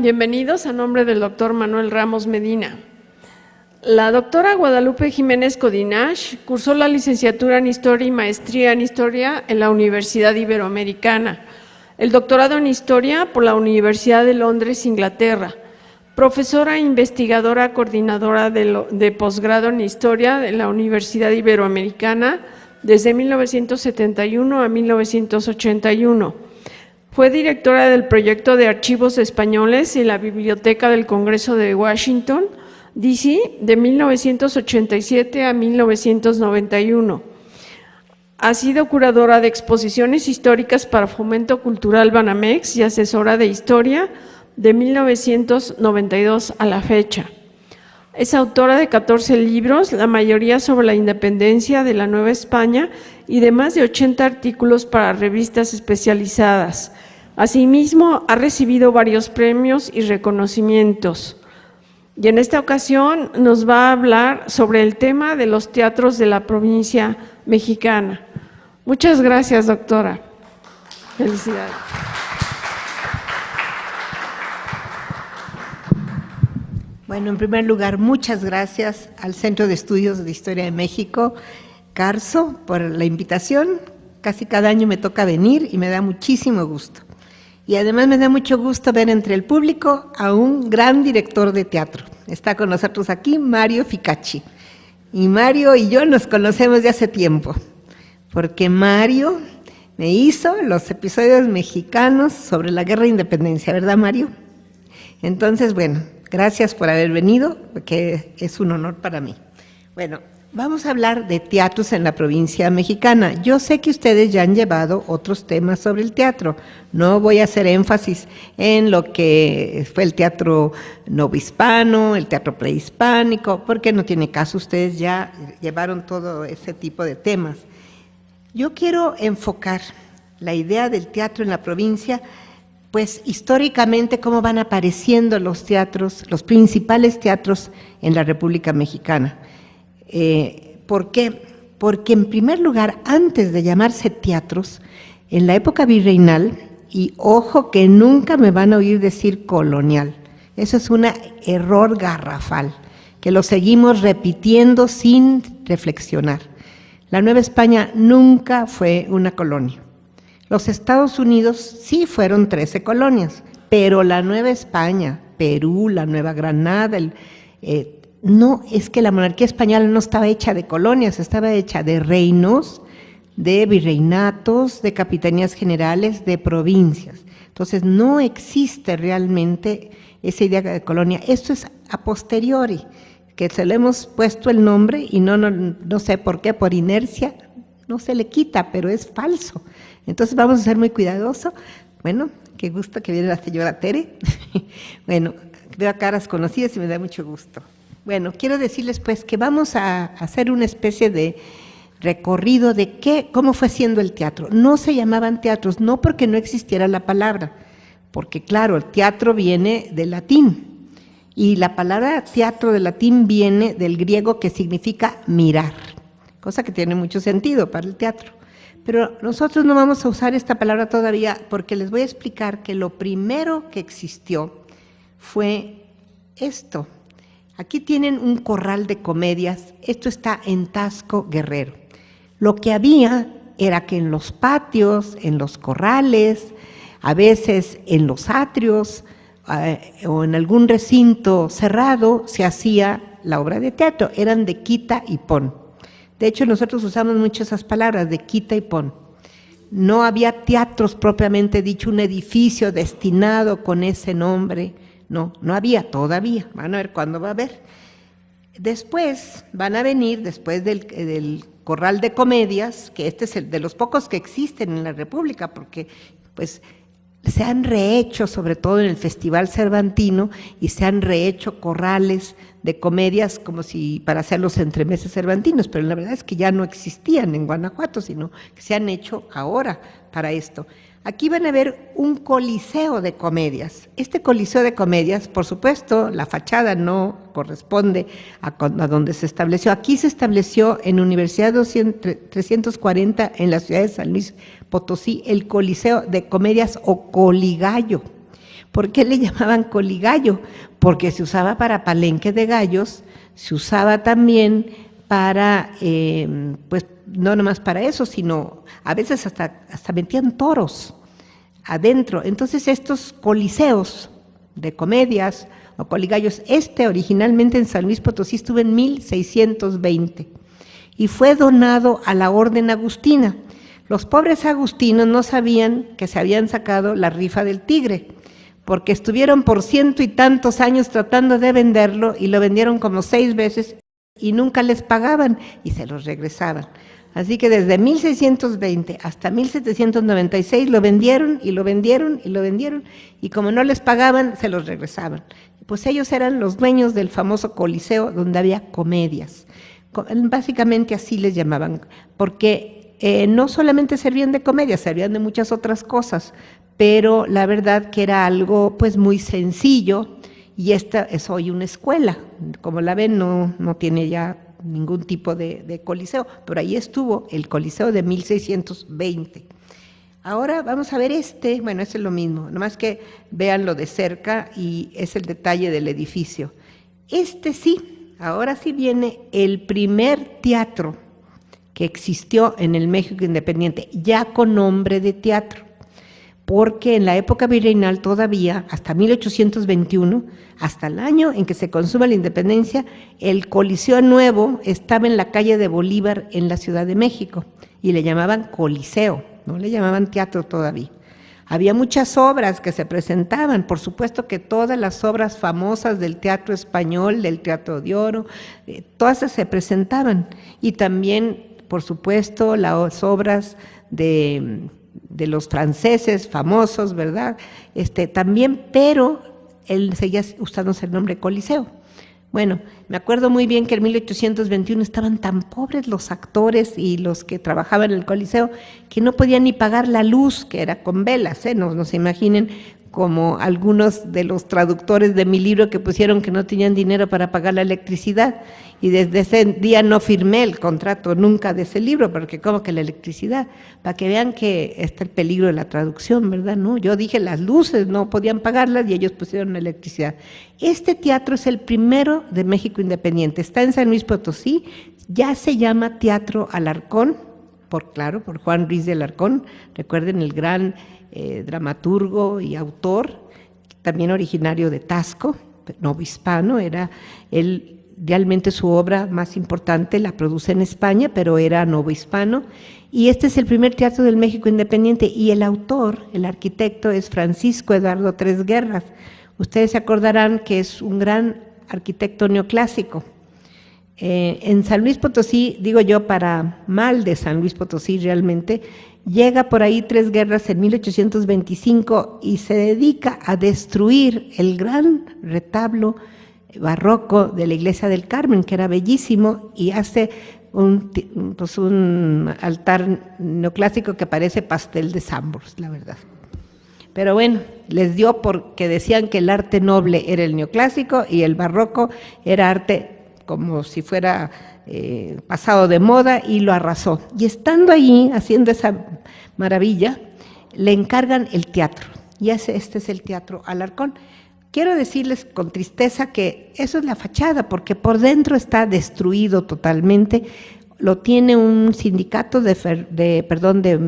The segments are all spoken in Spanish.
Bienvenidos a nombre del doctor Manuel Ramos Medina. La doctora Guadalupe Jiménez Codinash cursó la licenciatura en Historia y maestría en Historia en la Universidad Iberoamericana, el doctorado en Historia por la Universidad de Londres, Inglaterra, profesora e investigadora coordinadora de posgrado en Historia de la Universidad Iberoamericana desde 1971 a 1981. Fue directora del proyecto de archivos españoles en la Biblioteca del Congreso de Washington, D.C., de 1987 a 1991. Ha sido curadora de exposiciones históricas para Fomento Cultural Banamex y asesora de historia de 1992 a la fecha. Es autora de 14 libros, la mayoría sobre la independencia de la Nueva España y de más de 80 artículos para revistas especializadas. Asimismo, ha recibido varios premios y reconocimientos. Y en esta ocasión nos va a hablar sobre el tema de los teatros de la provincia mexicana. Muchas gracias, doctora. Felicidades. Bueno, en primer lugar, muchas gracias al Centro de Estudios de Historia de México, CARSO, por la invitación. Casi cada año me toca venir y me da muchísimo gusto. Y además me da mucho gusto ver entre el público a un gran director de teatro. Está con nosotros aquí Mario Ficacci. Y Mario y yo nos conocemos de hace tiempo, porque Mario me hizo los episodios mexicanos sobre la Guerra de Independencia, ¿verdad, Mario? Entonces, bueno, gracias por haber venido, porque es un honor para mí. Bueno, vamos a hablar de teatros en la provincia mexicana. Yo sé que ustedes ya han llevado otros temas sobre el teatro. No voy a hacer énfasis en lo que fue el teatro novohispano, el teatro prehispánico, porque no tiene caso, ustedes ya llevaron todo ese tipo de temas. Yo quiero enfocar la idea del teatro en la provincia, pues históricamente cómo van apareciendo los teatros, los principales teatros en la República Mexicana. ¿Por qué? Porque en primer lugar, antes de llamarse teatros, en la época virreinal, y ojo que nunca me van a oír decir colonial, eso es un error garrafal, que lo seguimos repitiendo sin reflexionar. La Nueva España nunca fue una colonia. Los Estados Unidos sí fueron 13 colonias, pero la Nueva España, Perú, la Nueva Granada, no, es que la monarquía española no estaba hecha de colonias, estaba hecha de reinos, de virreinatos, de capitanías generales, de provincias. Entonces no existe realmente esa idea de colonia. Esto es a posteriori, que se le hemos puesto el nombre y no sé por qué, por inercia, no se le quita, pero es falso. Entonces vamos a ser muy cuidadosos. Bueno, qué gusto que viene la señora Tere. Bueno, veo caras conocidas y me da mucho gusto. Bueno, quiero decirles pues que vamos a hacer una especie de recorrido de cómo fue siendo el teatro. No se llamaban teatros, no porque no existiera la palabra, porque claro, el teatro viene del latín, y la palabra teatro del latín viene del griego que significa mirar, cosa que tiene mucho sentido para el teatro. Pero nosotros no vamos a usar esta palabra todavía porque les voy a explicar que lo primero que existió fue esto. Aquí tienen un corral de comedias, esto está en Taxco, Guerrero. Lo que había era que en los patios, en los corrales, a veces en los atrios o en algún recinto cerrado se hacía la obra de teatro, eran de quita y pon. De hecho, nosotros usamos mucho esas palabras de quita y pon. No había teatros propiamente dicho, un edificio destinado con ese nombre. No había todavía, van a ver cuándo va a haber. Después van a venir, después del corral de comedias, que este es el de los pocos que existen en la República, porque pues se han rehecho, sobre todo en el Festival Cervantino, y se han rehecho corrales de comedias como si para hacer los entremeses cervantinos, pero la verdad es que ya no existían en Guanajuato, sino que se han hecho ahora para esto. Aquí van a ver un coliseo de comedias. Este coliseo de comedias, por supuesto, la fachada no corresponde a donde se estableció. Aquí se estableció en Universidad 340 en la ciudad de San Luis Potosí el coliseo de comedias o Coligallo, ¿Por qué le llamaban coligallo? Porque se usaba para palenque de gallos, se usaba también para, pues no nomás para eso, sino a veces hasta metían toros adentro. Entonces estos coliseos de comedias o coligallos, originalmente en San Luis Potosí estuvo en 1620 y fue donado a la Orden Agustina. Los pobres agustinos no sabían que se habían sacado la rifa del tigre, porque estuvieron por 100 y tantos años tratando de venderlo y lo vendieron como 6 veces y nunca les pagaban y se los regresaban. Así que desde 1620 hasta 1796 lo vendieron y lo vendieron y lo vendieron y como no les pagaban, se los regresaban. Pues ellos eran los dueños del famoso coliseo donde había comedias. Básicamente así les llamaban, porque no solamente servían de comedia, servían de muchas otras cosas, pero la verdad que era algo pues muy sencillo y esta es hoy una escuela. Como la ven, no tiene ya ningún tipo de coliseo, pero ahí estuvo el coliseo de 1620. Ahora vamos a ver bueno, es lo mismo, nomás que véanlo de cerca y es el detalle del edificio. Sí, ahora sí viene el primer teatro que existió en el México independiente, ya con nombre de teatro, porque en la época virreinal todavía, hasta 1821, hasta el año en que se consuma la independencia, el Coliseo Nuevo estaba en la calle de Bolívar en la Ciudad de México y le llamaban Coliseo, no le llamaban teatro todavía. Había muchas obras que se presentaban, por supuesto que todas las obras famosas del teatro español, del Teatro de Oro, todas se presentaban y también, por supuesto, las obras de los franceses famosos, ¿verdad? También, pero él seguía usándose el nombre Coliseo. Bueno, me acuerdo muy bien que en 1821 estaban tan pobres los actores y los que trabajaban en el Coliseo que no podían ni pagar la luz, que era con velas, no se imaginen como algunos de los traductores de mi libro que pusieron que no tenían dinero para pagar la electricidad y desde ese día no firmé el contrato nunca de ese libro, porque como que la electricidad, para que vean que está el peligro de la traducción, ¿verdad? No, yo dije las luces no podían pagarlas y ellos pusieron la electricidad. Este teatro es el primero de México independiente, está en San Luis Potosí, ya se llama Teatro Alarcón, por Juan Ruiz de Alarcón, recuerden el gran dramaturgo y autor, también originario de Taxco, novohispano, era él, realmente su obra más importante la produce en España, pero era novohispano, y este es el primer teatro del México independiente, y el autor, el arquitecto, es Francisco Eduardo Tres Guerras. Ustedes se acordarán que es un gran arquitecto neoclásico. En San Luis Potosí, digo yo para mal de San Luis Potosí realmente, llega por ahí Tres Guerras en 1825 y se dedica a destruir el gran retablo barroco de la Iglesia del Carmen, que era bellísimo, y hace un altar neoclásico que parece pastel de Sambors, la verdad. Pero bueno, les dio porque decían que el arte noble era el neoclásico y el barroco era arte como si fuera pasado de moda, y lo arrasó. Y estando ahí haciendo esa maravilla, le encargan el teatro, y este es el Teatro Alarcón. Quiero decirles con tristeza que eso es la fachada, porque por dentro está destruido totalmente. Lo tiene un sindicato de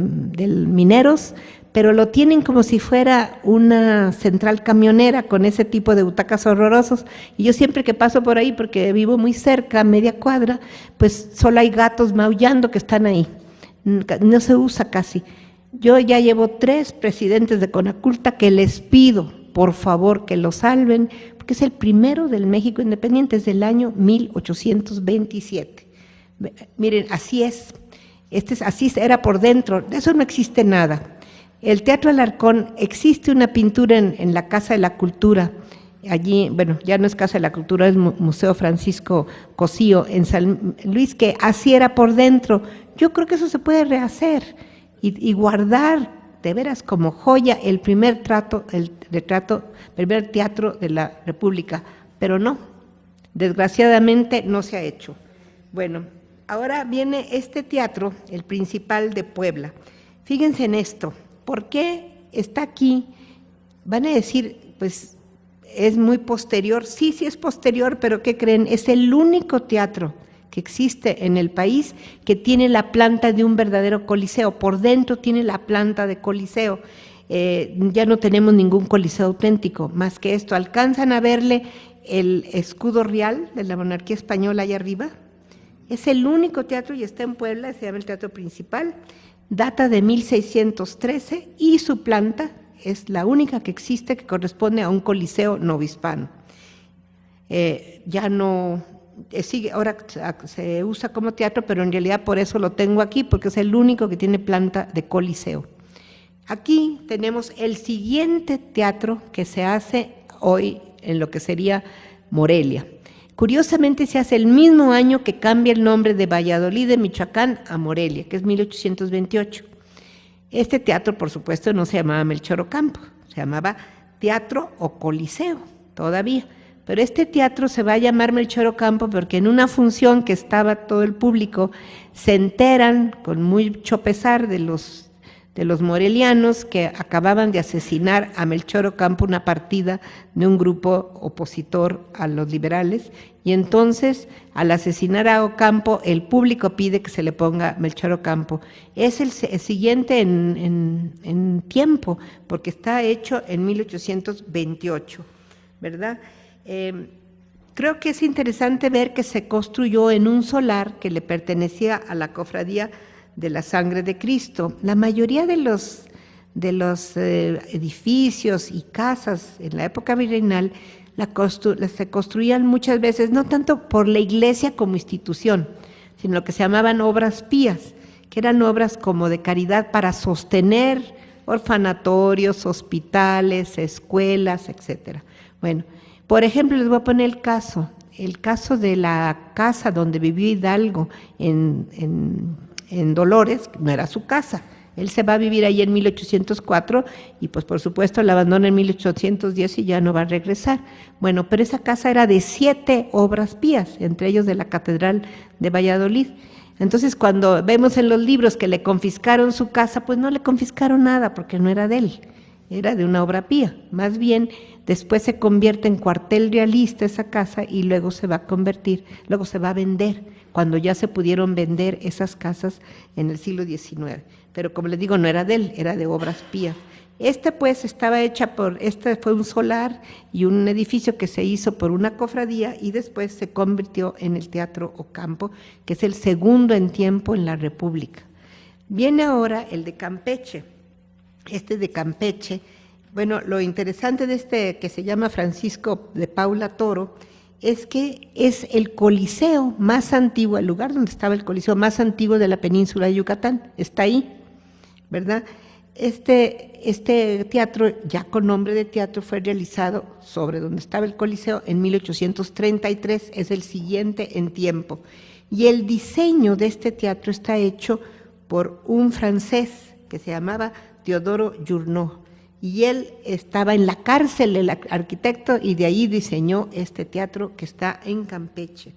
mineros, pero lo tienen como si fuera una central camionera con ese tipo de butacas horrorosos, y yo siempre que paso por ahí, porque vivo muy cerca, media cuadra, pues solo hay gatos maullando que están ahí, no se usa casi. Yo ya llevo 3 presidentes de Conaculta que les pido, por favor, que lo salven, porque es el primero del México independiente, es del año 1827. Miren, así es, así era por dentro, de eso no existe nada. El Teatro Alarcón, existe una pintura en la Casa de la Cultura, allí, bueno, ya no es Casa de la Cultura, es Museo Francisco Cosío en San Luis, que así era por dentro. Yo creo que eso se puede rehacer y guardar de veras como joya el primer teatro de la República, pero no, desgraciadamente no se ha hecho. Bueno, ahora viene este teatro, el principal de Puebla. Fíjense en esto. ¿Por qué está aquí? Van a decir pues es muy posterior. Sí, sí es posterior, pero ¿qué creen? Es el único teatro que existe en el país que tiene la planta de un verdadero coliseo. Por dentro tiene la planta de coliseo. Ya no tenemos ningún coliseo auténtico, más que esto. ¿Alcanzan a verle el escudo real de la monarquía española allá arriba? Es el único teatro y está en Puebla, se llama el Teatro Principal, data de 1613 y su planta es la única que existe que corresponde a un coliseo novohispano. Ya no sigue, ahora se usa como teatro, pero en realidad por eso lo tengo aquí, porque es el único que tiene planta de coliseo. Aquí tenemos el siguiente teatro que se hace hoy en lo que sería Morelia. Curiosamente se hace el mismo año que cambia el nombre de Valladolid de Michoacán a Morelia, que es 1828. Este teatro, por supuesto, no se llamaba Melchor Ocampo, se llamaba Teatro o Coliseo todavía. Pero este teatro se va a llamar Melchor Ocampo porque en una función que estaba todo el público, se enteran con mucho pesar de los morelianos que acababan de asesinar a Melchor Ocampo, una partida de un grupo opositor a los liberales, y entonces al asesinar a Ocampo el público pide que se le ponga Melchor Ocampo. Es el siguiente en tiempo, porque está hecho en 1828, ¿verdad? Creo que es interesante ver que se construyó en un solar que le pertenecía a la cofradía de la Sangre de Cristo. La mayoría de los edificios y casas en la época virreinal se construían muchas veces, no tanto por la iglesia como institución, sino lo que se llamaban obras pías, que eran obras como de caridad para sostener orfanatorios, hospitales, escuelas, etcétera. Bueno, por ejemplo, les voy a poner el caso de la casa donde vivió Hidalgo en Dolores, no era su casa. Él se va a vivir ahí en 1804 y pues por supuesto la abandona en 1810 y ya no va a regresar. Bueno, pero esa casa era de 7 obras pías, entre ellos de la Catedral de Valladolid. Entonces cuando vemos en los libros que le confiscaron su casa, pues no le confiscaron nada porque no era de él, era de una obra pía. Más bien después se convierte en cuartel realista esa casa y luego se va a vender, cuando ya se pudieron vender esas casas en el siglo XIX. Pero como les digo, no era de él, era de obras pías. Pues estaba hecha fue un solar y un edificio que se hizo por una cofradía y después se convirtió en el Teatro Ocampo, que es el segundo en tiempo en la República. Viene ahora el de Campeche. De Campeche, bueno, lo interesante de que se llama Francisco de Paula Toro, es que es el coliseo más antiguo, el lugar donde estaba el coliseo más antiguo de la península de Yucatán, está ahí, ¿verdad? Este teatro, ya con nombre de teatro, fue realizado sobre donde estaba el coliseo en 1833, es el siguiente en tiempo. Y el diseño de este teatro está hecho por un francés que se llamaba Teodoro Journoud. Y él estaba en la cárcel, el arquitecto, y de ahí diseñó este teatro que está en Campeche.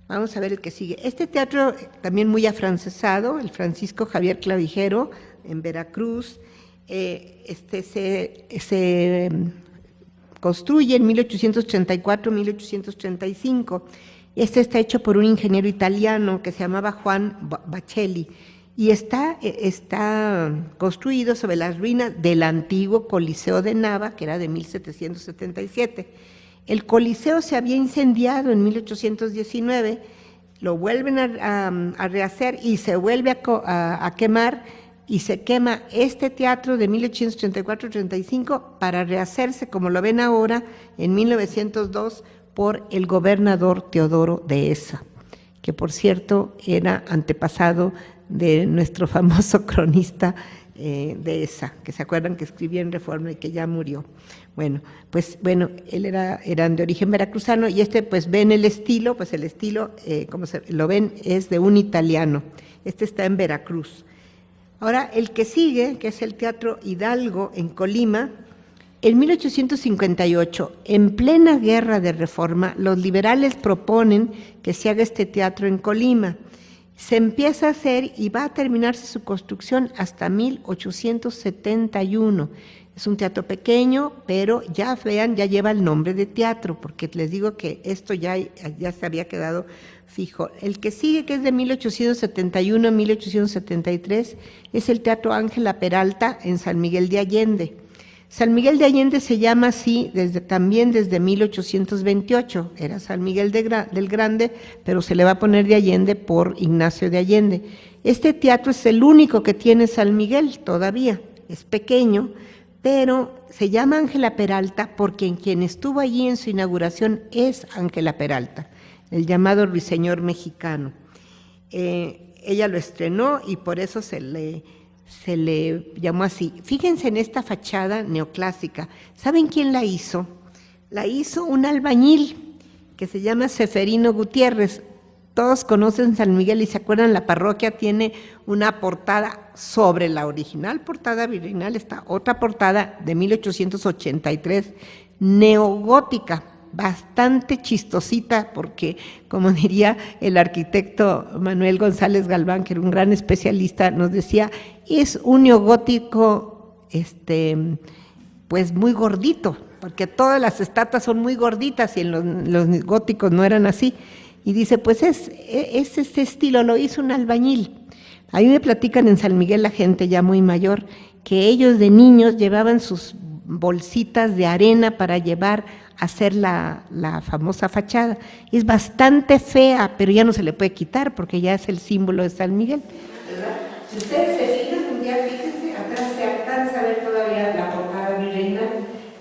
Vamos a ver el que sigue. Este teatro también muy afrancesado, el Francisco Javier Clavijero, en Veracruz, se construye en 1834-1835. Está hecho por un ingeniero italiano que se llamaba Juan Bacelli. Y está construido sobre las ruinas del antiguo Coliseo de Nava, que era de 1777. El Coliseo se había incendiado en 1819, lo vuelven a rehacer y se vuelve a quemar, y se quema este teatro de 1834-35 para rehacerse, como lo ven ahora, en 1902 por el gobernador Teodoro Dehesa, que por cierto era antepasado de nuestro famoso cronista Dehesa, que se acuerdan que escribía en Reforma y que ya murió. Bueno, él eran de origen veracruzano y pues ven el estilo, como lo ven, es de un italiano. Está en Veracruz. Ahora, el que sigue, que es el Teatro Hidalgo en Colima, en 1858, en plena guerra de Reforma, los liberales proponen que se haga este teatro en Colima. Se empieza a hacer y va a terminarse su construcción hasta 1871. Es un teatro pequeño, pero ya vean, ya lleva el nombre de teatro, porque les digo que esto ya se había quedado fijo. El que sigue, que es de 1871 a 1873, es el Teatro Ángela Peralta en San Miguel de Allende. San Miguel de Allende se llama así también desde 1828, era San Miguel del Grande, pero se le va a poner de Allende por Ignacio de Allende. Este teatro es el único que tiene San Miguel todavía, es pequeño, pero se llama Ángela Peralta porque quien estuvo allí en su inauguración es Ángela Peralta, el llamado ruiseñor mexicano. Ella lo estrenó y por eso se le llamó así. Fíjense en esta fachada neoclásica. ¿Saben quién la hizo? La hizo un albañil que se llama Seferino Gutiérrez. Todos conocen San Miguel y se acuerdan, la parroquia tiene una portada sobre la original portada virreinal, está otra portada de 1883, neogótica, bastante chistosita, porque, como diría el arquitecto Manuel González Galván, que era un gran especialista, nos decía, es un neogótico, pues muy gordito, porque todas las estatuas son muy gorditas y en los góticos no eran así. Y dice, pues es este estilo, lo hizo un albañil. A mí me platican en San Miguel la gente ya muy mayor, que ellos de niños llevaban sus bolsitas de arena para llevar a hacer la famosa fachada. Es bastante fea, pero ya no se le puede quitar porque ya es el símbolo de San Miguel. ¿Verdad? Si ustedes se fijan, un día fíjense, atrás se alcanza a ver todavía la portada virreinal,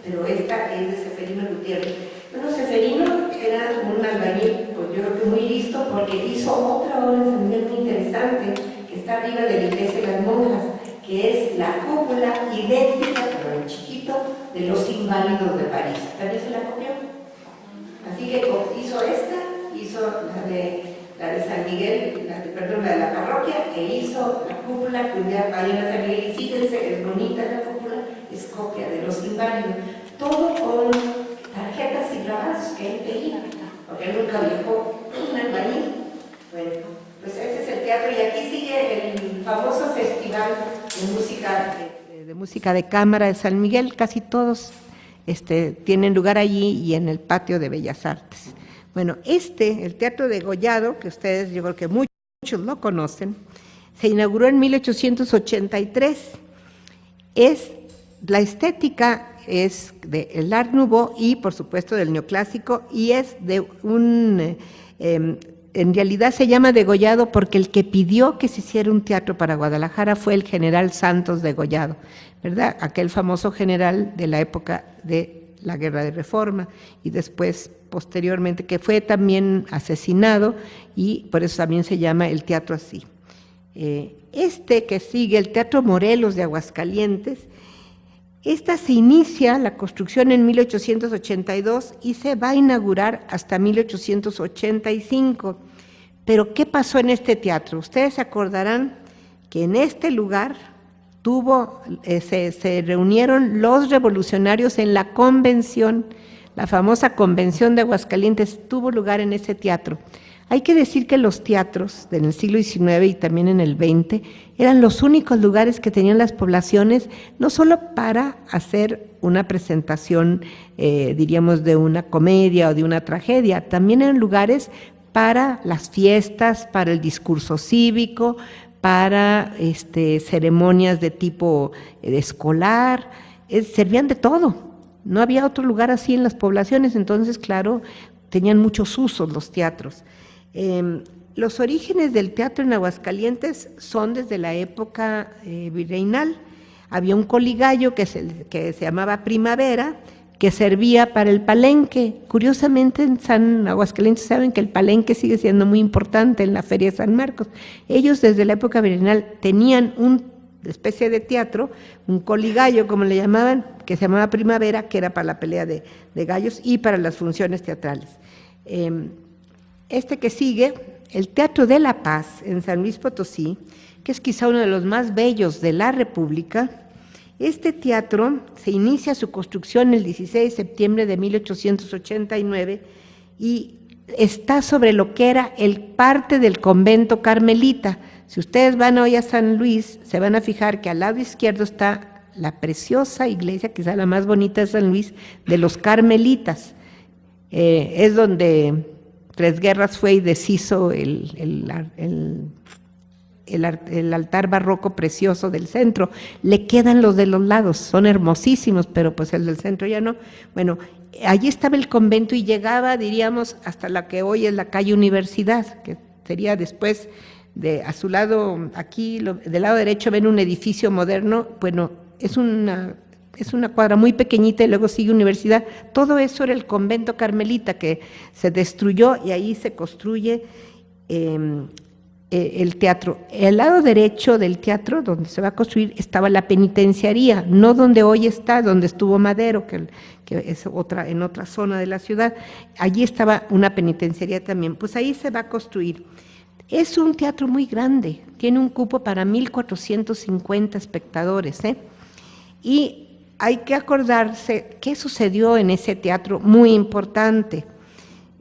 pero esta es de Seferino Gutiérrez. Bueno, Seferino era un albañil, pues yo creo que muy listo, porque hizo otra obra en San Miguel muy interesante, que está arriba de la iglesia de las monjas, que es la cúpula idéntica, pero en chiquito, de los inválidos de París. ¿También se la copió? Así que hizo esta, hizo la de San Miguel, la de la parroquia, e hizo la cúpula que un día vayan a San Miguel y fíjense, es bonita la cúpula, es copia de los inválidos. Todo con tarjetas y grabados que él pedía, porque él nunca viajó un albañil. Bueno, pues ese es el teatro, y aquí sigue el famoso festival de música de cámara de San Miguel. Casi todos tienen lugar allí y en el patio de Bellas Artes. Bueno, el Teatro de Gollado, que ustedes, yo creo que muchos lo conocen, se inauguró en 1883. La estética es del Art Nouveau y, por supuesto, del neoclásico, y es de en realidad se llama Degollado porque el que pidió que se hiciera un teatro para Guadalajara fue el general Santos Degollado, ¿verdad? Aquel famoso general de la época de la Guerra de Reforma y después, posteriormente, que fue también asesinado, y por eso también se llama el teatro así. Que sigue, el Teatro Morelos de Aguascalientes, esta se inicia la construcción en 1882 y se va a inaugurar hasta 1885. Pero ¿qué pasó en este teatro? Ustedes se acordarán que en este lugar se reunieron los revolucionarios en la convención, la famosa convención de Aguascalientes tuvo lugar en ese teatro. Hay que decir que los teatros en el siglo XIX y también en el XX eran los únicos lugares que tenían las poblaciones, no solo para hacer una presentación, diríamos, de una comedia o de una tragedia, también eran lugares para las fiestas, para el discurso cívico, para ceremonias de tipo escolar, servían de todo. No había otro lugar así en las poblaciones, entonces, claro, tenían muchos usos los teatros. Los orígenes del teatro en Aguascalientes son desde la época virreinal. Había un coligallo que se llamaba Primavera, que servía para el palenque. Curiosamente, en Aguascalientes saben que el palenque sigue siendo muy importante en la Feria de San Marcos. Ellos desde la época virreinal tenían una especie de teatro, un coligallo, como le llamaban, que se llamaba Primavera, que era para la pelea de gallos y para las funciones teatrales. Que sigue, el Teatro de la Paz en San Luis Potosí, que es quizá uno de los más bellos de la República. Este teatro se inicia su construcción el 16 de septiembre de 1889 y está sobre lo que era el parte del convento carmelita. Si ustedes van hoy a San Luis, se van a fijar que al lado izquierdo está la preciosa iglesia, quizá la más bonita de San Luis, de los Carmelitas. Es donde Tres Guerras fue y deshizo el altar barroco precioso del centro. Le quedan los de los lados, son hermosísimos, pero pues el del centro ya no. Bueno, allí estaba el convento y llegaba, diríamos, hasta la que hoy es la calle Universidad, que sería después a su lado, aquí del lado derecho ven un edificio moderno. Bueno, es una cuadra muy pequeñita y luego sigue Universidad. Todo eso era el convento carmelita que se destruyó y ahí se construye el teatro. El lado derecho del teatro, donde se va a construir, estaba la penitenciaría, no donde hoy está, donde estuvo Madero, que es en otra zona de la ciudad. Allí estaba una penitenciaría también. Pues ahí se va a construir. Es un teatro muy grande, tiene un cupo para 1,450 espectadores, y hay que acordarse qué sucedió en ese teatro muy importante.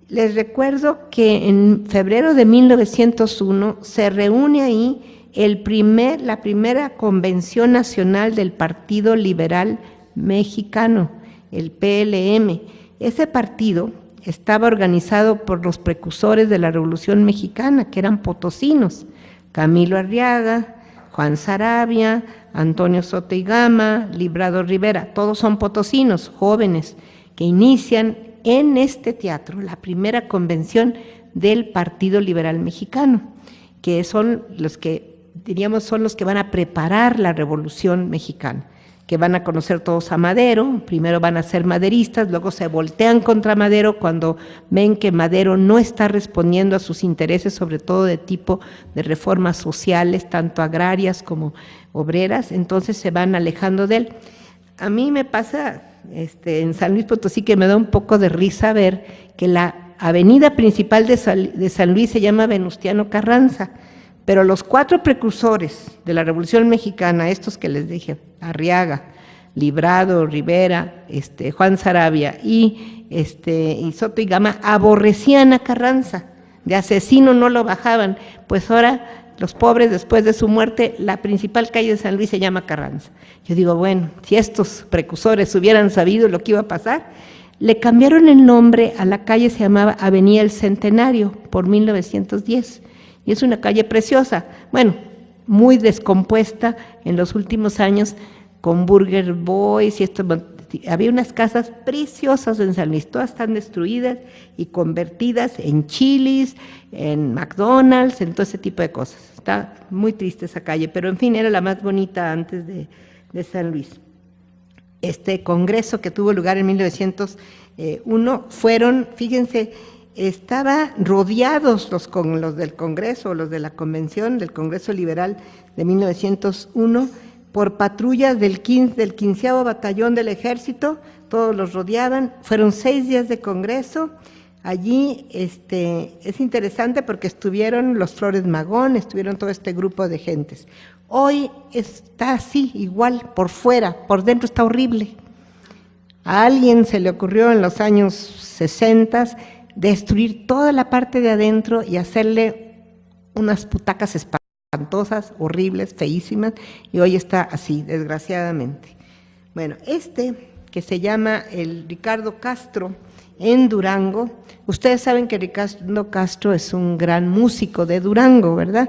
Les recuerdo que en febrero de 1901 se reúne ahí la primera convención nacional del Partido Liberal Mexicano, el PLM. Ese partido estaba organizado por los precursores de la Revolución Mexicana, que eran potosinos: Camilo Arriaga, Juan Saravia, Antonio Soto y Gama, Librado Rivera. Todos son potosinos, jóvenes, que inician en este teatro la primera convención del Partido Liberal Mexicano, que son los que, diríamos, son los que van a preparar la Revolución Mexicana, que van a conocer todos a Madero. Primero van a ser maderistas, luego se voltean contra Madero cuando ven que Madero no está respondiendo a sus intereses, sobre todo de tipo de reformas sociales, tanto agrarias como obreras, entonces se van alejando de él. A mí me pasa en San Luis Potosí que me da un poco de risa ver que la avenida principal de San Luis se llama Venustiano Carranza, pero los 4 precursores de la Revolución Mexicana, estos que les dije, Arriaga, Librado, Rivera, Juan Saravia y Soto y Gama, aborrecían a Carranza, de asesino no lo bajaban. Pues ahora los pobres, después de su muerte, la principal calle de San Luis se llama Carranza. Yo digo, bueno, si estos precursores hubieran sabido lo que iba a pasar, le cambiaron el nombre a la calle, se llamaba Avenida El Centenario, por 1910, y es una calle preciosa, bueno, muy descompuesta en los últimos años, con Burger Boys y esto. Había unas casas preciosas en San Luis, todas están destruidas y convertidas en Chili's, en McDonald's, en todo ese tipo de cosas. Está muy triste esa calle, pero en fin, era la más bonita antes de San Luis. Este congreso que tuvo lugar en 1901 fueron, fíjense, estaban rodeados los del Congreso, los de la Convención del Congreso Liberal de 1901, por patrullas del 15º Batallón del Ejército. Todos los rodeaban. Fueron 6 días de congreso. Allí es interesante porque estuvieron los Flores Magón, estuvieron todo este grupo de gentes. Hoy está así, igual, por fuera, por dentro está horrible. A alguien se le ocurrió en los años 60 destruir toda la parte de adentro y hacerle unas butacas espantosas, horribles, feísimas, y hoy está así, desgraciadamente. Bueno, que se llama el Ricardo Castro en Durango. Ustedes saben que Ricardo Castro es un gran músico de Durango, ¿verdad?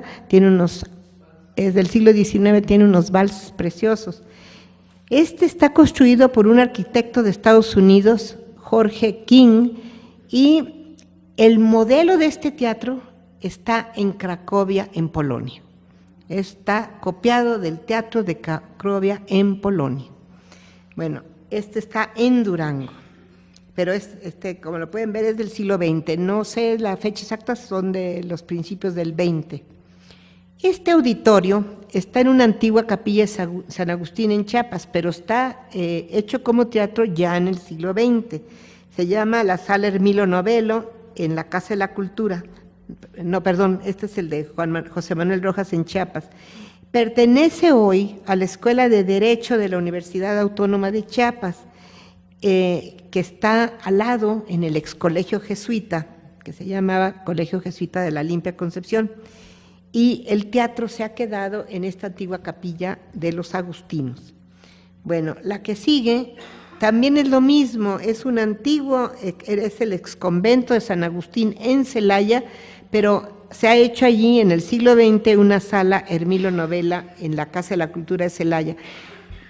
Es del siglo XIX, tiene unos valses preciosos. Está construido por un arquitecto de Estados Unidos, Jorge King, y el modelo de este teatro está en Cracovia, en Polonia. Está copiado del teatro de Cracovia en Polonia. Bueno, está en Durango, pero como lo pueden ver, es del siglo XX. No sé la fecha exacta, son de los principios del XX. Este auditorio está en una antigua capilla de San Agustín en Chiapas, pero está hecho como teatro ya en el siglo XX. Se llama la Sala Hermilo Novelo, en la Casa de la Cultura. No, perdón, este es el de José Manuel Rojas en Chiapas. Pertenece hoy a la Escuela de Derecho de la Universidad Autónoma de Chiapas, que está al lado en el ex colegio jesuita, que se llamaba Colegio Jesuita de la Limpia Concepción, y el teatro se ha quedado en esta antigua capilla de los agustinos. Bueno, la que sigue también es lo mismo, es un antiguo, es el exconvento de San Agustín en Celaya, pero se ha hecho allí en el siglo XX una sala Hermilo Novela en la Casa de la Cultura de Celaya.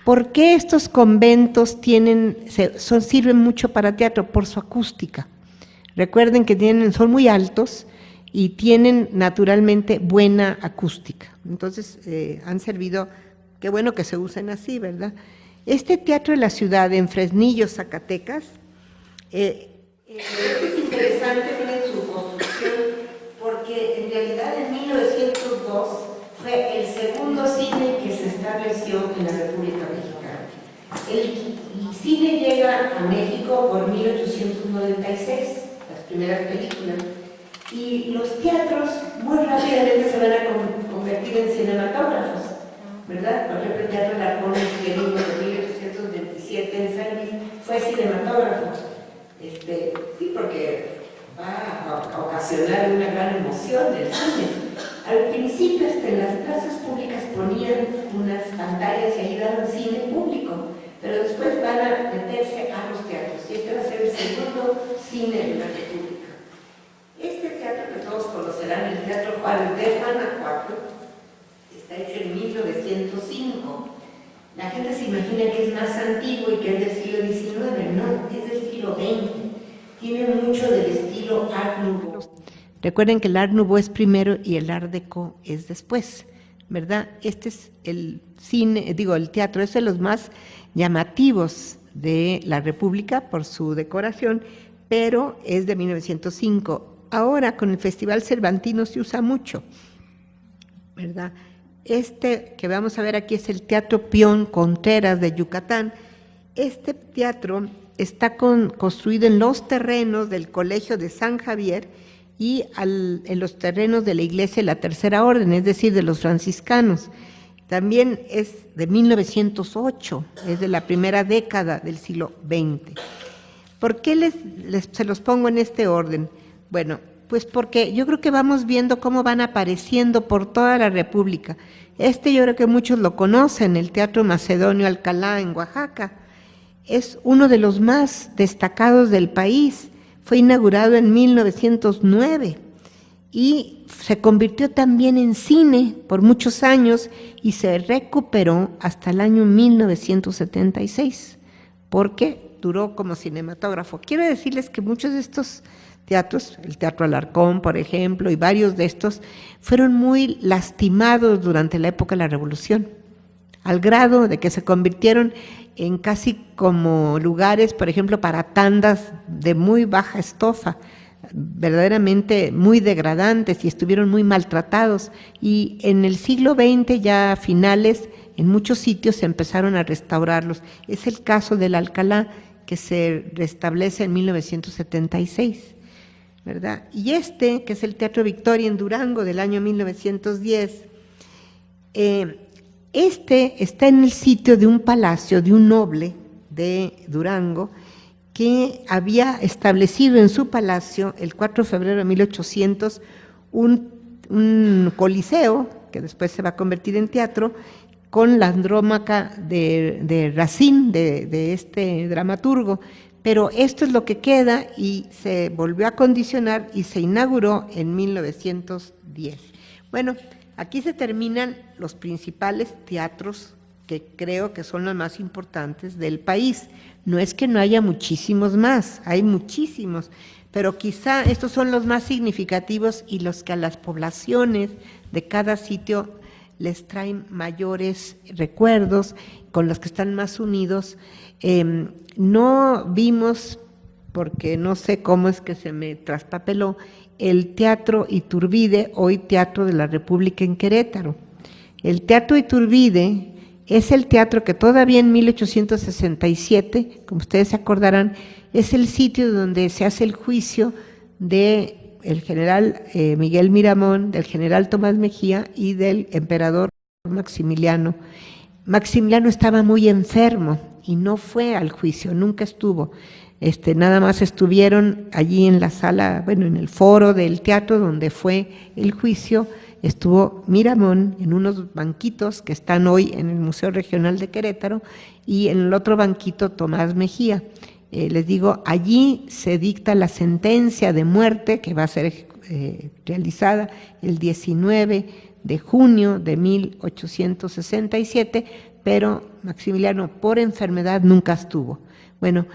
¿Por qué estos conventos sirven mucho para teatro? Por su acústica. Recuerden que son muy altos y tienen naturalmente buena acústica. Entonces han servido, qué bueno que se usen así, ¿verdad? Este teatro de la ciudad en Fresnillo, Zacatecas, es interesante en su construcción porque en realidad en 1902 fue el segundo cine que se estableció en la República Mexicana. El cine llega a México por 1896, las primeras películas, y los teatros muy rápidamente se van a convertir en cinematógrafos, ¿verdad? Por ejemplo, el Teatro Larcón de 1827 en San Luis fue cinematógrafo. Sí, porque va a ocasionar una gran emoción del cine. Al principio, en las plazas públicas ponían unas pantallas y ahí daban cine público, pero después van a meterse a los teatros, y este va a ser el segundo cine de la República. Este teatro que todos conocerán, el Teatro Juárez de Guanajuato, está hecho en 1905. La gente se imagina que es más antiguo y que es del siglo XIX, no, es del siglo XX. Tiene mucho del estilo Art Nouveau. Recuerden que el Art Nouveau es primero y el Art Deco es después, ¿verdad? Este es el el teatro es de los más llamativos de la República por su decoración, pero es de 1905. Ahora con el Festival Cervantino se usa mucho, ¿verdad? Este que vamos a ver aquí es el Teatro Pion Contreras de Yucatán. Este teatro está construido en los terrenos del Colegio de San Javier y en los terrenos de la Iglesia de la Tercera Orden, es decir, de los franciscanos. También es de 1908, es de la primera década del siglo XX. ¿Por qué se los pongo en este orden? Bueno, pues porque yo creo que vamos viendo cómo van apareciendo por toda la República. Yo creo que muchos lo conocen, el Teatro Macedonio Alcalá en Oaxaca. Es uno de los más destacados del país. Fue inaugurado en 1909 y se convirtió también en cine por muchos años y se recuperó hasta el año 1976, porque duró como cinematógrafo. Quiero decirles que muchos de estos teatros, el Teatro Alarcón, por ejemplo, y varios de estos, fueron muy lastimados durante la época de la Revolución, al grado de que se convirtieron en casi como lugares, por ejemplo, para tandas de muy baja estofa, verdaderamente muy degradantes y estuvieron muy maltratados. Y en el siglo XX, ya a finales, en muchos sitios se empezaron a restaurarlos. Es el caso del Alcalá, que se restablece en 1976, ¿verdad? Y que es el Teatro Victoria en Durango del año 1910, está en el sitio de un palacio de un noble de Durango que había establecido en su palacio el 4 de febrero de 1800 un coliseo, que después se va a convertir en teatro, con la Andrómaca de Racine, de este dramaturgo. Pero esto es lo que queda y se volvió a acondicionar y se inauguró en 1910. Bueno, aquí se terminan los principales teatros que creo que son los más importantes del país. No es que no haya muchísimos más, hay muchísimos, pero quizá estos son los más significativos y los que a las poblaciones de cada sitio les traen mayores recuerdos, con los que están más unidos. No vimos, porque no sé cómo es que se me traspapeló, el Teatro Iturbide, hoy Teatro de la República en Querétaro. El Teatro Iturbide es el teatro que todavía en 1867, como ustedes se acordarán, es el sitio donde se hace el juicio del general Miguel Miramón, del general Tomás Mejía y del emperador Maximiliano. Maximiliano estaba muy enfermo y no fue al juicio, nunca estuvo. Nada más estuvieron allí en la sala, bueno, en el foro del teatro donde fue el juicio, estuvo Miramón en unos banquitos que están hoy en el Museo Regional de Querétaro y en el otro banquito Tomás Mejía. Les digo, allí se dicta la sentencia de muerte que va a ser realizada el 19 de junio de 1867, pero Maximiliano por enfermedad nunca estuvo. Bueno,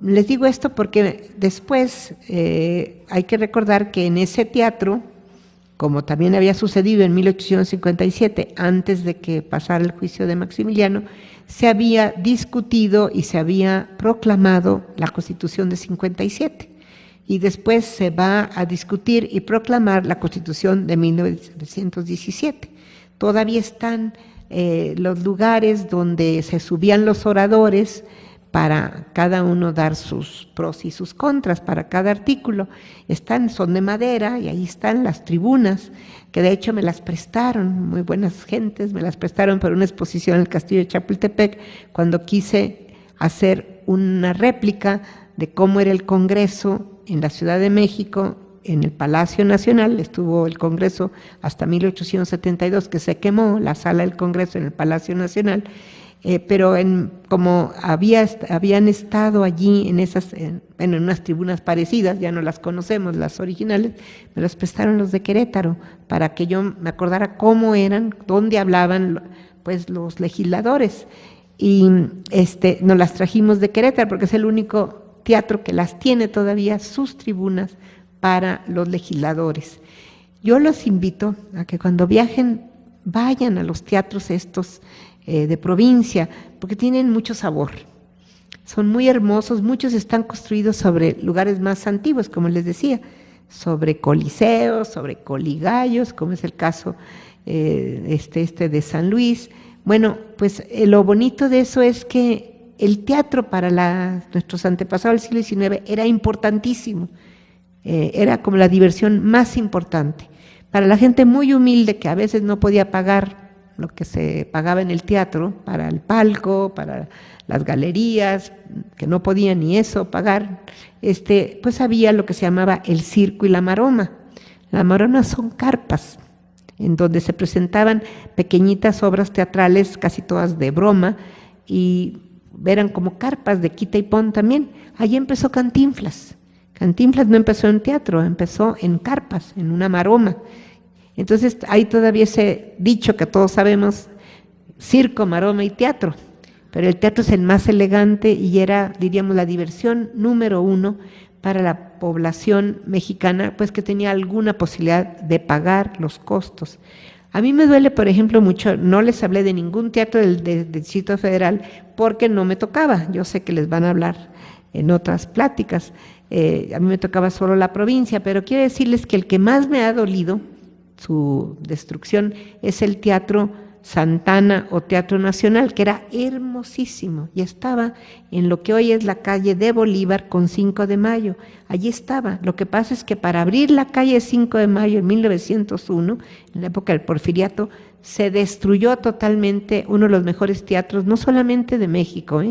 les digo esto porque después hay que recordar que en ese teatro, como también había sucedido en 1857, antes de que pasara el juicio de Maximiliano, se había discutido y se había proclamado la Constitución de 57. Y después se va a discutir y proclamar la Constitución de 1917. Todavía están los lugares donde se subían los oradores para cada uno dar sus pros y sus contras para cada artículo. Son de madera y ahí están las tribunas, que de hecho me las prestaron, muy buenas gentes, me las prestaron para una exposición en el Castillo de Chapultepec, cuando quise hacer una réplica de cómo era el Congreso en la Ciudad de México, en el Palacio Nacional. Estuvo el Congreso hasta 1872, que se quemó la sala del Congreso en el Palacio Nacional, pero como habían estado allí en unas tribunas parecidas, ya no las conocemos, las originales, me las prestaron los de Querétaro, para que yo me acordara cómo eran, dónde hablaban pues los legisladores, y nos las trajimos de Querétaro, porque es el único teatro que las tiene todavía, sus tribunas para los legisladores. Yo los invito a que cuando viajen vayan a los teatros estos de provincia, porque tienen mucho sabor. Son muy hermosos, muchos están construidos sobre lugares más antiguos, como les decía, sobre coliseos, sobre coligallos, como es el caso de San Luis. Bueno, pues lo bonito de eso es que el teatro para nuestros antepasados del siglo XIX era importantísimo, era como la diversión más importante. Para la gente muy humilde que a veces no podía pagar lo que se pagaba en el teatro, para el palco, para las galerías, que no podían ni eso pagar, pues había lo que se llamaba el circo y la maroma. La maroma son carpas, en donde se presentaban pequeñitas obras teatrales, casi todas de broma, y eran como carpas de quita y pon también. Allí empezó Cantinflas. Cantinflas no empezó en teatro, empezó en carpas, en una maroma. Entonces hay todavía ese dicho que todos sabemos, circo, maroma y teatro, pero el teatro es el más elegante y era, diríamos, la diversión número uno para la población mexicana, pues que tenía alguna posibilidad de pagar los costos. A mí me duele, por ejemplo, mucho, no les hablé de ningún teatro del Distrito Federal porque no me tocaba. Yo sé que les van a hablar en otras pláticas. A mí me tocaba solo la provincia, pero quiero decirles que el que más me ha dolido su destrucción es el Teatro Santana o Teatro Nacional, que era hermosísimo y estaba en lo que hoy es la calle de Bolívar con 5 de Mayo. Allí estaba. Lo que pasa es que para abrir la calle 5 de Mayo en 1901, en la época del Porfiriato, se destruyó totalmente uno de los mejores teatros, no solamente de México,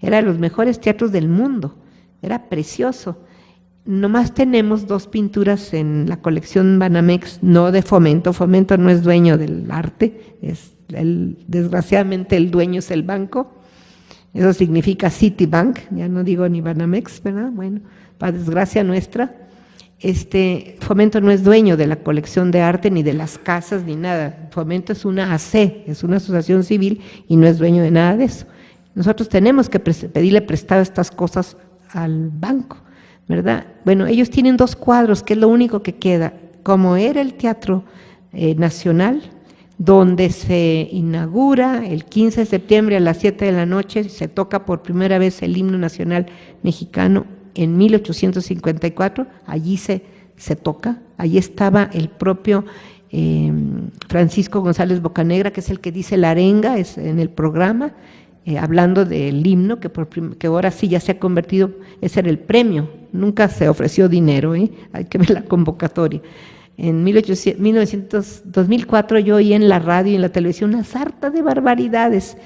era de los mejores teatros del mundo, era precioso. Nomás tenemos 2 pinturas en la colección Banamex, no de Fomento. Fomento no es dueño del arte, desgraciadamente el dueño es el banco. Eso significa Citibank, ya no digo ni Banamex, ¿verdad? Bueno, para desgracia nuestra, Fomento no es dueño de la colección de arte, ni de las casas, ni nada. Fomento es una AC, es una asociación civil y no es dueño de nada de eso. Nosotros tenemos que pedirle prestado estas cosas al banco, ¿verdad? Bueno, ellos tienen 2 cuadros, que es lo único que queda, como era el Teatro Nacional, donde se inaugura el 15 de septiembre a las 7 de la noche, se toca por primera vez el himno nacional mexicano en 1854, allí se toca, allí estaba el propio Francisco González Bocanegra, que es el que dice la arenga, es en el programa, hablando del himno, que ahora sí ya se ha convertido, ese era el premio, nunca se ofreció dinero, hay que ver la convocatoria. En 2004 yo oí en la radio y en la televisión una sarta de barbaridades,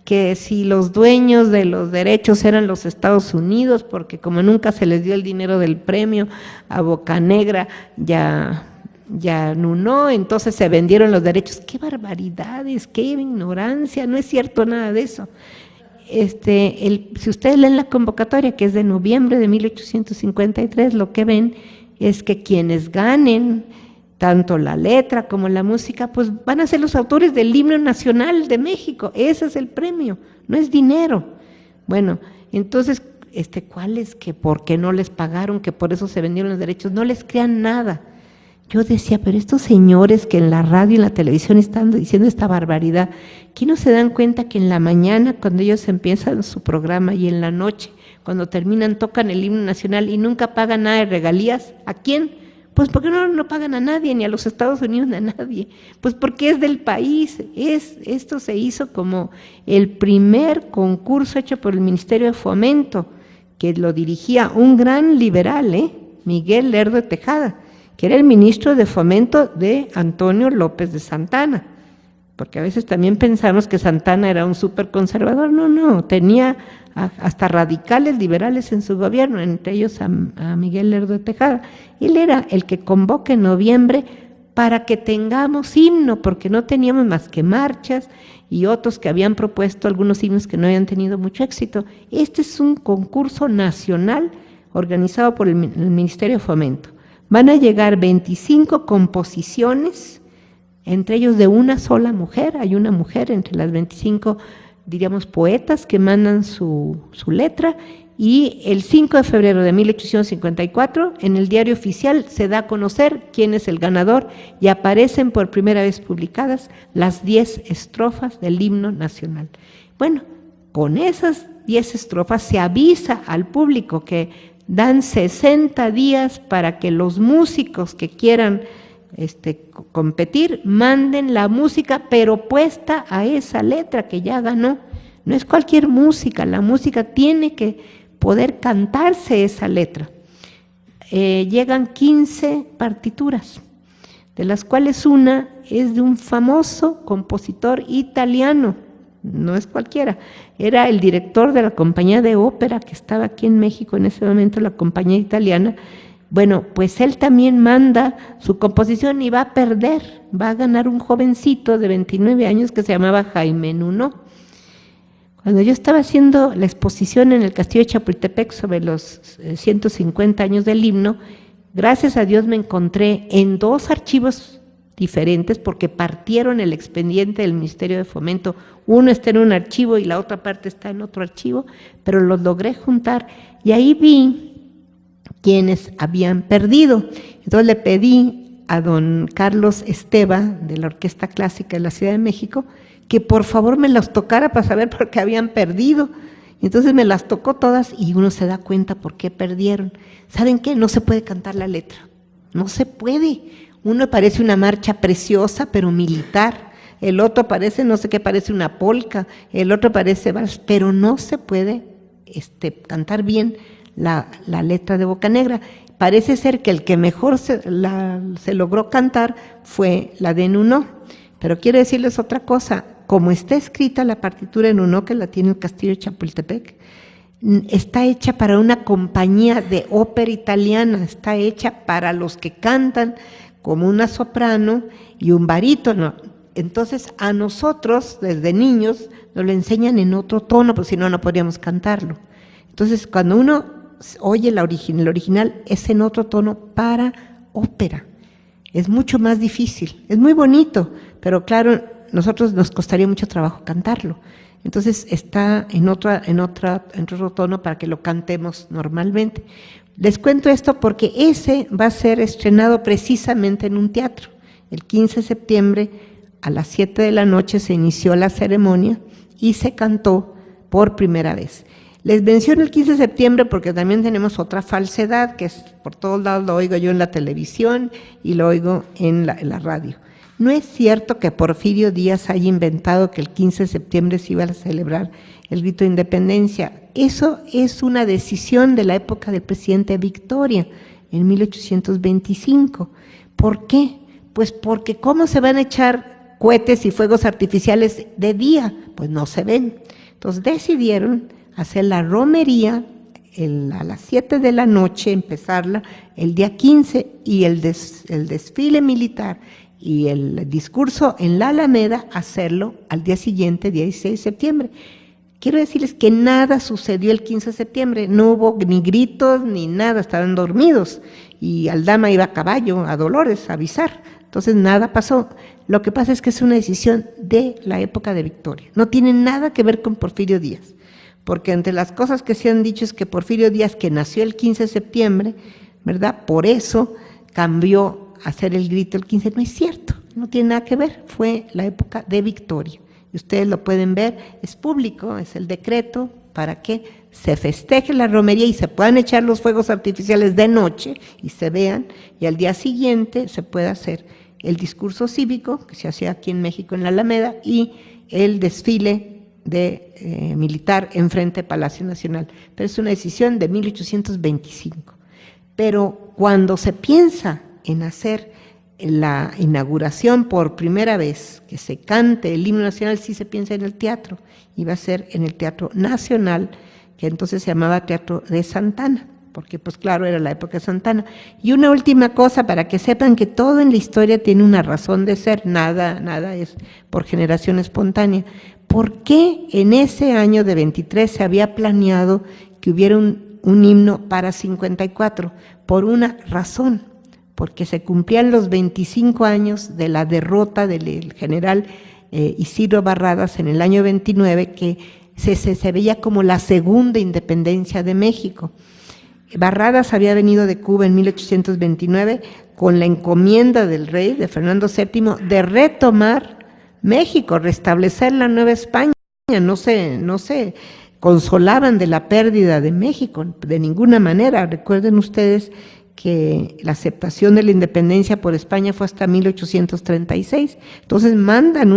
que si los dueños de los derechos eran los Estados Unidos, porque como nunca se les dio el dinero del premio a Bocanegra, ya no, entonces se vendieron los derechos. ¡Qué barbaridades! ¡Qué ignorancia! No es cierto nada de eso. Si ustedes leen la convocatoria, que es de noviembre de 1853, lo que ven es que quienes ganen tanto la letra como la música, pues van a ser los autores del himno nacional de México. Ese es el premio, no es dinero. Bueno, entonces, ¿cuál es? Que por qué no les pagaron, que por eso se vendieron los derechos, no les crean nada. Yo decía, pero estos señores que en la radio y en la televisión están diciendo esta barbaridad, ¿qué no se dan cuenta que en la mañana, cuando ellos empiezan su programa, y en la noche, cuando terminan, tocan el himno nacional y nunca pagan nada de regalías? ¿A quién? Pues porque no pagan a nadie, ni a los Estados Unidos, ni a nadie. Pues porque es del país. Esto se hizo como el primer concurso hecho por el Ministerio de Fomento, que lo dirigía un gran liberal, Miguel Lerdo de Tejada, que era el ministro de Fomento de Antonio López de Santana. Porque a veces también pensamos que Santana era un súper conservador. No, tenía hasta radicales liberales en su gobierno, entre ellos a Miguel Lerdo de Tejada. Él era el que convoca en noviembre para que tengamos himno, porque no teníamos más que marchas y otros que habían propuesto algunos himnos que no habían tenido mucho éxito. Este es un concurso nacional organizado por el Ministerio de Fomento. Van a llegar 25 composiciones, entre ellos de una sola mujer. Hay una mujer entre las 25, diríamos, poetas que mandan su letra, y el 5 de febrero de 1854 en el Diario Oficial se da a conocer quién es el ganador y aparecen por primera vez publicadas las 10 estrofas del himno nacional. Bueno, con esas 10 estrofas se avisa al público que dan 60 días para que los músicos que quieran competir manden la música, pero puesta a esa letra que ya ganó. No es cualquier música, la música tiene que poder cantarse esa letra. Llegan 15 partituras, de las cuales una es de un famoso compositor italiano, no es cualquiera, era el director de la compañía de ópera que estaba aquí en México en ese momento, la compañía italiana. Bueno, pues él también manda su composición y va a perder, va a ganar un jovencito de 29 años que se llamaba Jaime Nuno. Cuando yo estaba haciendo la exposición en el Castillo de Chapultepec sobre los 150 años del himno, gracias a Dios me encontré en 2 archivos diferentes, porque partieron el expediente del Ministerio de Fomento. Uno está en un archivo y la otra parte está en otro archivo, pero los logré juntar y ahí vi quienes habían perdido. Entonces le pedí a don Carlos Esteva, de la Orquesta Clásica de la Ciudad de México, que por favor me las tocara para saber por qué habían perdido. Entonces me las tocó todas y uno se da cuenta por qué perdieron. ¿Saben qué? No se puede cantar la letra, no se puede. Uno parece una marcha preciosa, pero militar. El otro parece, no sé qué, parece una polca. El otro parece vals, pero no se puede cantar bien la letra de Bocanegra. Parece ser que el que mejor se logró cantar fue la de Nuno. Pero quiero decirles otra cosa. Como está escrita la partitura en Nuno, que la tiene el Castillo de Chapultepec, está hecha para una compañía de ópera italiana, está hecha para los que cantan como una soprano y un barítono. Entonces a nosotros desde niños nos lo enseñan en otro tono, porque si no, no podríamos cantarlo. Entonces cuando uno oye el original es en otro tono para ópera. Es mucho más difícil, es muy bonito, pero claro, nosotros nos costaría mucho trabajo cantarlo. Entonces está en otro tono para que lo cantemos normalmente. Les cuento esto porque ese va a ser estrenado precisamente en un teatro. El 15 de septiembre a las 7 de la noche se inició la ceremonia y se cantó por primera vez. Les menciono el 15 de septiembre porque también tenemos otra falsedad, que es por todos lados lo oigo yo en la televisión y lo oigo en la radio. No es cierto que Porfirio Díaz haya inventado que el 15 de septiembre se iba a celebrar el grito de independencia. Eso es una decisión de la época del presidente Victoria, en 1825. ¿Por qué? Pues porque ¿cómo se van a echar cohetes y fuegos artificiales de día, pues no se ven. Entonces decidieron hacer la romería a las 7 de la noche, empezarla el día 15, y el desfile militar y el discurso en la Alameda, hacerlo al día siguiente, día 16 de septiembre. Quiero decirles que nada sucedió el 15 de septiembre, no hubo ni gritos ni nada, estaban dormidos, y Aldama iba a caballo a Dolores a avisar, entonces nada pasó. Lo que pasa es que es una decisión de la época de Victoria, no tiene nada que ver con Porfirio Díaz, porque entre las cosas que se han dicho es que Porfirio Díaz, que nació el 15 de septiembre, ¿verdad? Por eso cambió a hacer el grito el 15, no es cierto, no tiene nada que ver, fue la época de Victoria. Y ustedes lo pueden ver, es público, es el decreto para que se festeje la romería y se puedan echar los fuegos artificiales de noche y se vean, y al día siguiente se puede hacer el discurso cívico, que se hacía aquí en México en la Alameda, y el desfile militar enfrente del Palacio Nacional. Pero es una decisión de 1825. Pero cuando se piensa en hacer la inauguración por primera vez, que se cante el himno nacional, sí se piensa en el teatro, y va a ser en el Teatro Nacional, que entonces se llamaba Teatro de Santana, porque pues claro, era la época de Santana. Y una última cosa, para que sepan que todo en la historia tiene una razón de ser, nada es por generación espontánea. ¿Por qué en ese año de 23 se había planeado que hubiera un himno para 54? Por una razón, porque se cumplían los 25 años de la derrota del general Isidro Barradas en el año 29, que se veía como la segunda independencia de México. Barradas había venido de Cuba en 1829 con la encomienda del rey, de Fernando VII, de retomar México, restablecer la Nueva España. No se consolaban de la pérdida de México, de ninguna manera. Recuerden ustedes que la aceptación de la independencia por España fue hasta 1836. Entonces mandan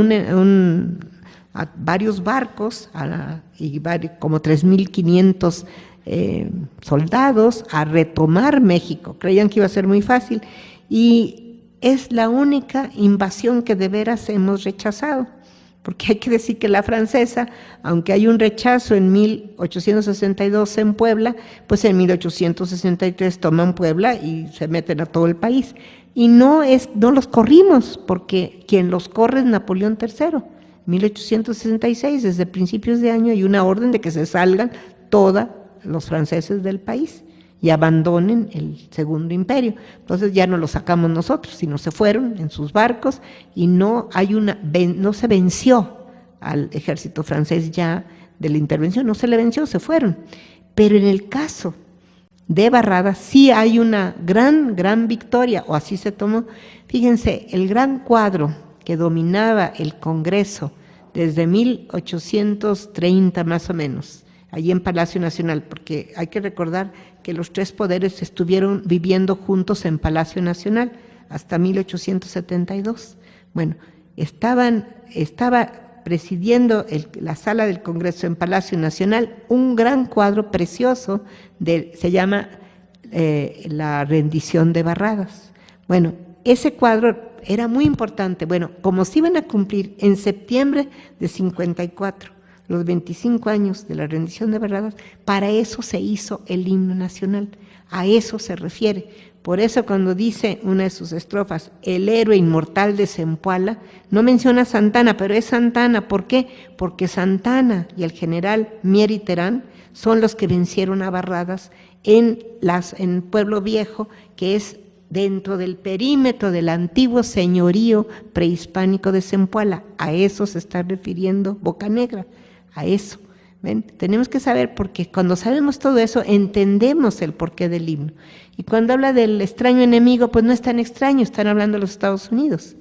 a varios barcos, como 3.500 soldados, a retomar México. Creían que iba a ser muy fácil, y es la única invasión que de veras hemos rechazado, porque hay que decir que la francesa, aunque hay un rechazo en 1862 en Puebla, pues en 1863 toman Puebla y se meten a todo el país. Y no los corrimos, porque quien los corre es Napoleón III. 1866, desde principios de año, hay una orden de que se salgan todos los franceses del país y abandonen el Segundo Imperio. Entonces ya no los sacamos nosotros, sino se fueron en sus barcos, y no se venció al ejército francés ya de la intervención, no se le venció, se fueron. Pero en el caso de Barradas sí hay una gran victoria, o así se tomó. Fíjense, el gran cuadro que dominaba el Congreso desde 1830 más o menos, allí en Palacio Nacional, porque hay que recordar que los tres poderes estuvieron viviendo juntos en Palacio Nacional hasta 1872. Bueno, estaba presidiendo la sala del Congreso en Palacio Nacional un gran cuadro precioso, se llama La rendición de Barradas. Bueno, ese cuadro era muy importante. Bueno, como se iban a cumplir en septiembre de 54, los 25 años de la rendición de Barradas, para eso se hizo el himno nacional, a eso se refiere. Por eso cuando dice una de sus estrofas, el héroe inmortal de Zempoala, no menciona a Santana, pero es Santana. ¿Por qué? Porque Santana y el general Mier y Terán son los que vencieron a Barradas en Pueblo Viejo, que es dentro del perímetro del antiguo señorío prehispánico de Zempoala. A eso se está refiriendo Bocanegra, a eso. ¿Ven? Tenemos que saber, porque cuando sabemos todo eso entendemos el porqué del himno. Y cuando habla del extraño enemigo, pues no es tan extraño, están hablando de los Estados Unidos.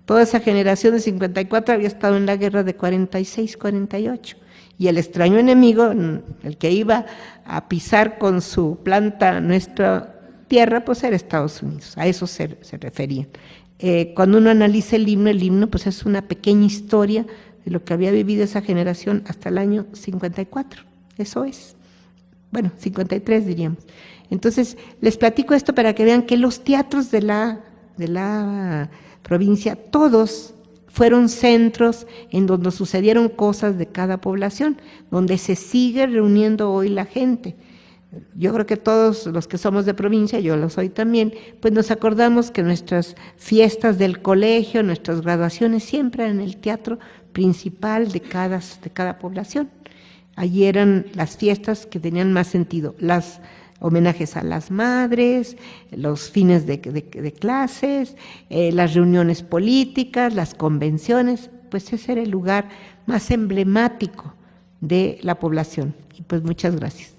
Toda esa generación de 54 había estado en la guerra de 46-48, y el extraño enemigo, el que iba a pisar con su planta nuestra tierra, pues era Estados Unidos. A eso se referían. Cuando uno analiza el himno pues es una pequeña historia de lo que había vivido esa generación hasta el año 54. Eso es. Bueno, 53 diríamos. Entonces, les platico esto para que vean que los teatros de la provincia, todos fueron centros en donde sucedieron cosas de cada población, donde se sigue reuniendo hoy la gente. Yo creo que todos los que somos de provincia, yo lo soy también, pues nos acordamos que nuestras fiestas del colegio, nuestras graduaciones, siempre eran el teatro principal de cada población. Allí eran las fiestas que tenían más sentido, las homenajes a las madres, los fines de clases, las reuniones políticas, las convenciones, pues ese era el lugar más emblemático de la población. Y pues muchas gracias.